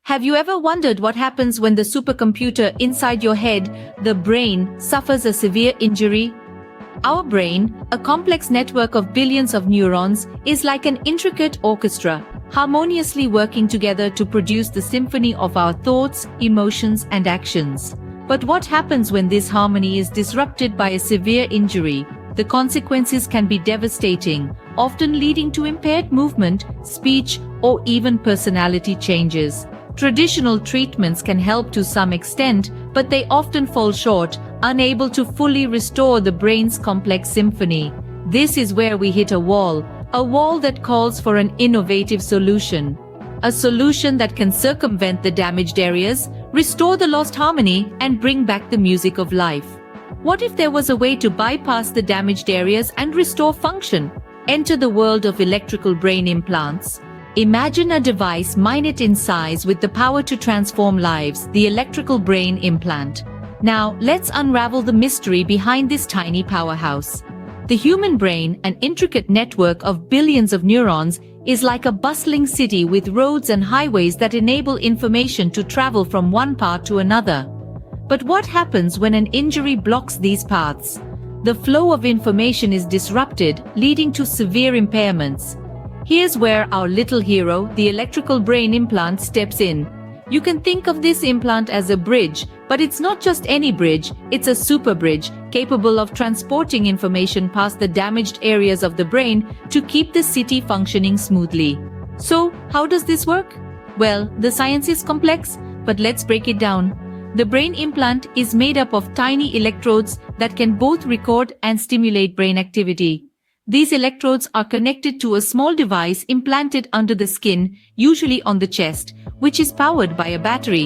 Have you ever wondered what happens when the supercomputer inside your head, the brain, suffers a severe injury? Our brain, a complex network of billions of neurons, is like an intricate orchestra, harmoniously working together to produce the symphony of our thoughts, emotions, and actions. But what happens when this harmony is disrupted by a severe injury? The consequences can be devastating, often leading to impaired movement, speech, or even personality changes. Traditional treatments can help to some extent, but they often fall short, unable to fully restore the brain's complex symphony. This is where we hit a wall that calls for an innovative solution. A solution that can circumvent the damaged areas, restore the lost harmony, and bring back the music of life. What if there was a way to bypass the damaged areas and restore function? Enter the world of electrical brain implants. Imagine a device minute in size with the power to transform lives, the electrical brain implant. Now, let's unravel the mystery behind this tiny powerhouse. The human brain, an intricate network of billions of neurons, is like a bustling city with roads and highways that enable information to travel from one part to another. But what happens when an injury blocks these paths? The flow of information is disrupted, leading to severe impairments. Here's where our little hero, the electrical brain implant, steps in. You can think of this implant as a bridge, but it's not just any bridge, it's a super bridge, capable of transporting information past the damaged areas of the brain to keep the city functioning smoothly. So, how does this work? Well, the science is complex, but let's break it down. The brain implant is made up of tiny electrodes that can both record and stimulate brain activity. These electrodes are connected to a small device implanted under the skin, usually on the chest, which is powered by a battery.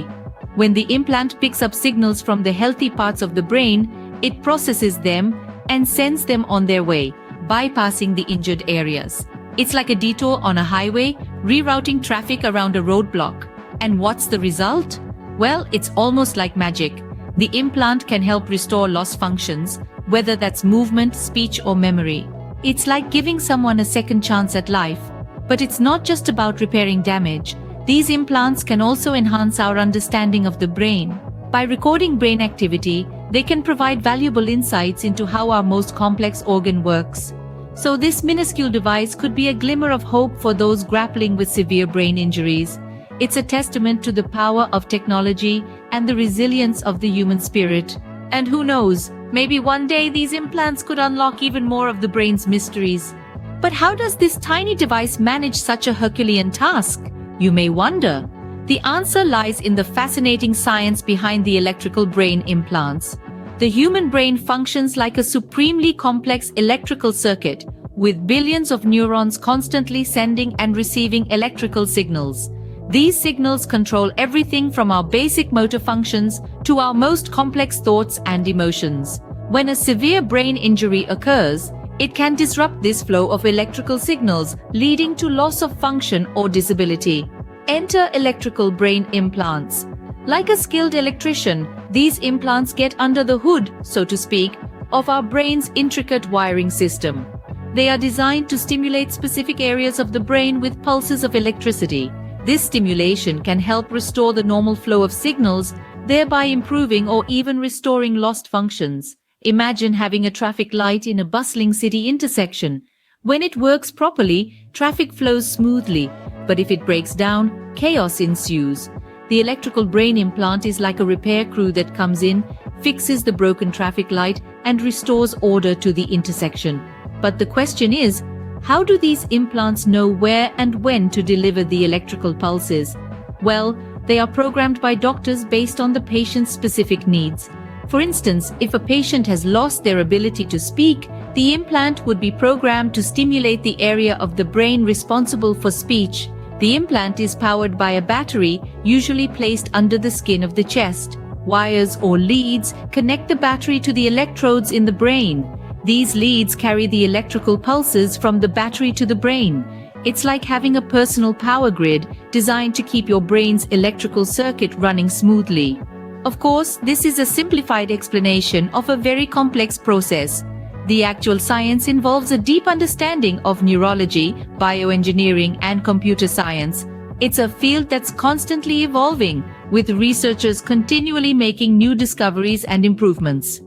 When the implant picks up signals from the healthy parts of the brain, it processes them and sends them on their way, bypassing the injured areas. It's like a detour on a highway, rerouting traffic around a roadblock. And what's the result? Well, it's almost like magic. The implant can help restore lost functions, whether that's movement, speech, or memory. It's like giving someone a second chance at life. But it's not just about repairing damage. These implants can also enhance our understanding of the brain. By recording brain activity, they can provide valuable insights into how our most complex organ works. So this minuscule device could be a glimmer of hope for those grappling with severe brain injuries. It's a testament to the power of technology and the resilience of the human spirit. And who knows, maybe one day these implants could unlock even more of the brain's mysteries. But how does this tiny device manage such a Herculean task? You may wonder. The answer lies in the fascinating science behind the electrical brain implants. The human brain functions like a supremely complex electrical circuit, with billions of neurons constantly sending and receiving electrical signals. These signals control everything from our basic motor functions to our most complex thoughts and emotions. When a severe brain injury occurs, it can disrupt this flow of electrical signals, leading to loss of function or disability. Enter electrical brain implants. Like a skilled electrician, these implants get under the hood, so to speak, of our brain's intricate wiring system. They are designed to stimulate specific areas of the brain with pulses of electricity. This stimulation can help restore the normal flow of signals, thereby improving or even restoring lost functions. Imagine having a traffic light in a bustling city intersection. When it works properly, traffic flows smoothly, but if it breaks down, chaos ensues. The electrical brain implant is like a repair crew that comes in, fixes the broken traffic light, and restores order to the intersection. But the question is, how do these implants know where and when to deliver the electrical pulses? Well, they are programmed by doctors based on the patient's specific needs. For instance, if a patient has lost their ability to speak, the implant would be programmed to stimulate the area of the brain responsible for speech. The implant is powered by a battery, usually placed under the skin of the chest. Wires or leads connect the battery to the electrodes in the brain. These leads carry the electrical pulses from the battery to the brain. It's like having a personal power grid designed to keep your brain's electrical circuit running smoothly. Of course, this is a simplified explanation of a very complex process. The actual science involves a deep understanding of neurology, bioengineering, and computer science, It's a field that's constantly evolving, with researchers continually making new discoveries and improvements.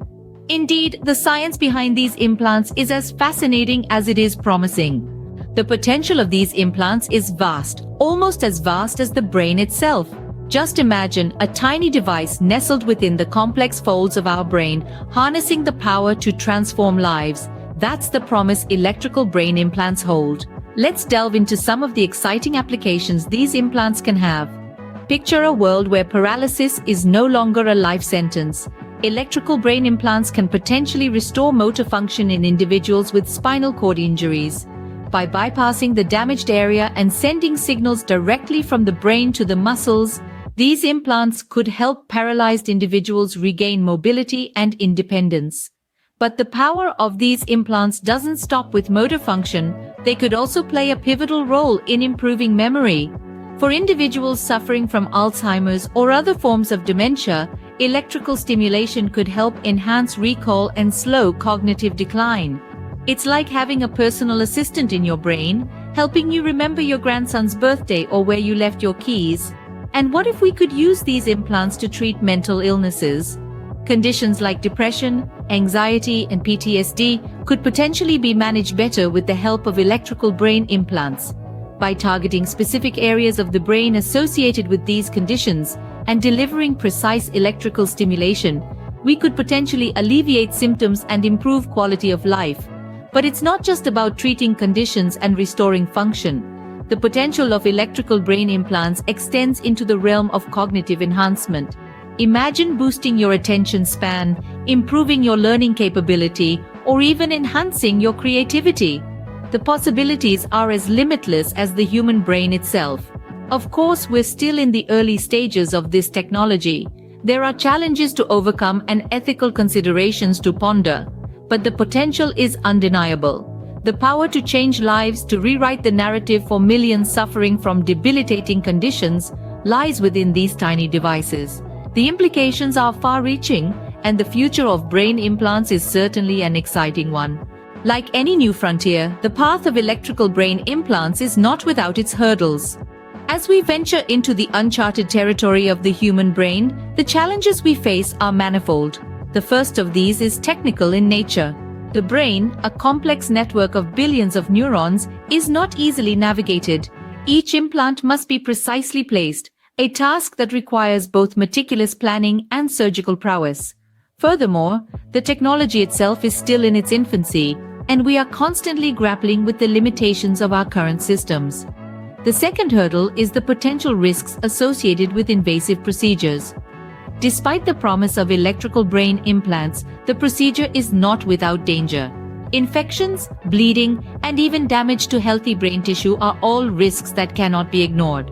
Indeed, the science behind these implants is as fascinating as it is promising. The potential of these implants is vast, almost as vast as the brain itself. Just imagine a tiny device nestled within the complex folds of our brain, harnessing the power to transform lives. That's the promise electrical brain implants hold. Let's delve into some of the exciting applications these implants can have. Picture a world where paralysis is no longer a life sentence. Electrical brain implants can potentially restore motor function in individuals with spinal cord injuries. By bypassing the damaged area and sending signals directly from the brain to the muscles, these implants could help paralyzed individuals regain mobility and independence. But the power of these implants doesn't stop with motor function. They could also play a pivotal role in improving memory. For individuals suffering from Alzheimer's or other forms of dementia, electrical stimulation could help enhance recall and slow cognitive decline. It's like having a personal assistant in your brain, helping you remember your grandson's birthday or where you left your keys. And what if we could use these implants to treat mental illnesses? Conditions like depression, anxiety, and PTSD could potentially be managed better with the help of electrical brain implants. By targeting specific areas of the brain associated with these conditions and delivering precise electrical stimulation, we could potentially alleviate symptoms and improve quality of life. But it's not just about treating conditions and restoring function. The potential of electrical brain implants extends into the realm of cognitive enhancement. Imagine boosting your attention span, improving your learning capability, or even enhancing your creativity. The possibilities are as limitless as the human brain itself. Of course, we're still in the early stages of this technology. There are challenges to overcome and ethical considerations to ponder. But the potential is undeniable. The power to change lives, to rewrite the narrative for millions suffering from debilitating conditions, lies within these tiny devices. The implications are far-reaching, and the future of brain implants is certainly an exciting one. Like any new frontier, the path of electrical brain implants is not without its hurdles. As we venture into the uncharted territory of the human brain, the challenges we face are manifold. The first of these is technical in nature. The brain, a complex network of billions of neurons, is not easily navigated. Each implant must be precisely placed, a task that requires both meticulous planning and surgical prowess. Furthermore, the technology itself is still in its infancy, and we are constantly grappling with the limitations of our current systems. The second hurdle is the potential risks associated with invasive procedures. Despite the promise of electrical brain implants, the procedure is not without danger. Infections, bleeding, and even damage to healthy brain tissue are all risks that cannot be ignored.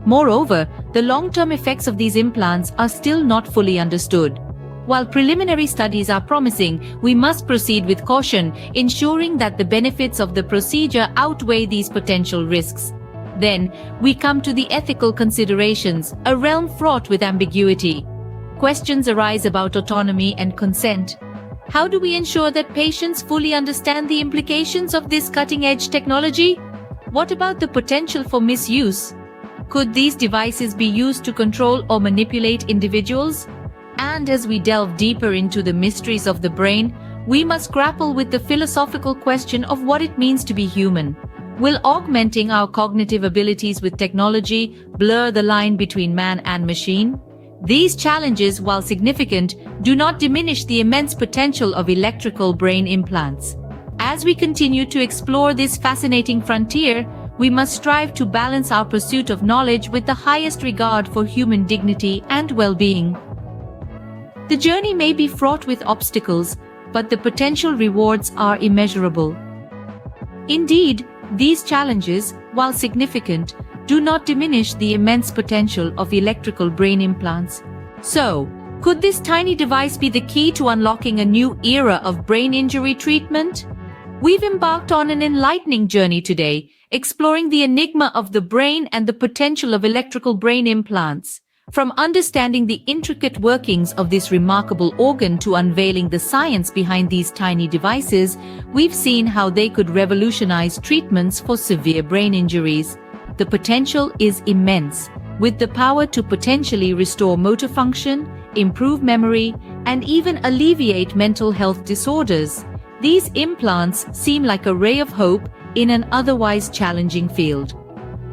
Moreover, the long-term effects of these implants are still not fully understood. While preliminary studies are promising, we must proceed with caution, ensuring that the benefits of the procedure outweigh these potential risks. Then, we come to the ethical considerations, a realm fraught with ambiguity. Questions arise about autonomy and consent. How do we ensure that patients fully understand the implications of this cutting-edge technology? What about the potential for misuse? Could these devices be used to control or manipulate individuals? And as we delve deeper into the mysteries of the brain, we must grapple with the philosophical question of what it means to be human. Will augmenting our cognitive abilities with technology blur the line between man and machine? These challenges, while significant, do not diminish the immense potential of electrical brain implants. As we continue to explore this fascinating frontier, we must strive to balance our pursuit of knowledge with the highest regard for human dignity and well-being. The journey may be fraught with obstacles, but the potential rewards are immeasurable. Indeed, these challenges, while significant, do not diminish the immense potential of electrical brain implants. So, could this tiny device be the key to unlocking a new era of brain injury treatment? We've embarked on an enlightening journey today, exploring the enigma of the brain and the potential of electrical brain implants. From understanding the intricate workings of this remarkable organ to unveiling the science behind these tiny devices, we've seen how they could revolutionize treatments for severe brain injuries. the potential is immense, with the power to potentially restore motor function, improve memory, and even alleviate mental health disorders. These implants seem like a ray of hope in an otherwise challenging field.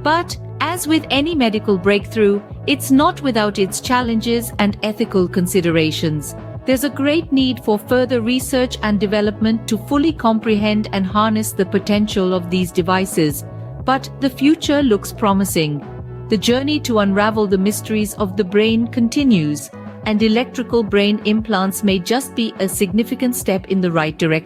But, as with any medical breakthrough, it's not without its challenges and ethical considerations. There's a great need for further research and development to fully comprehend and harness the potential of these devices. But the future looks promising. The journey to unravel the mysteries of the brain continues, and electrical brain implants may just be a significant step in the right direction.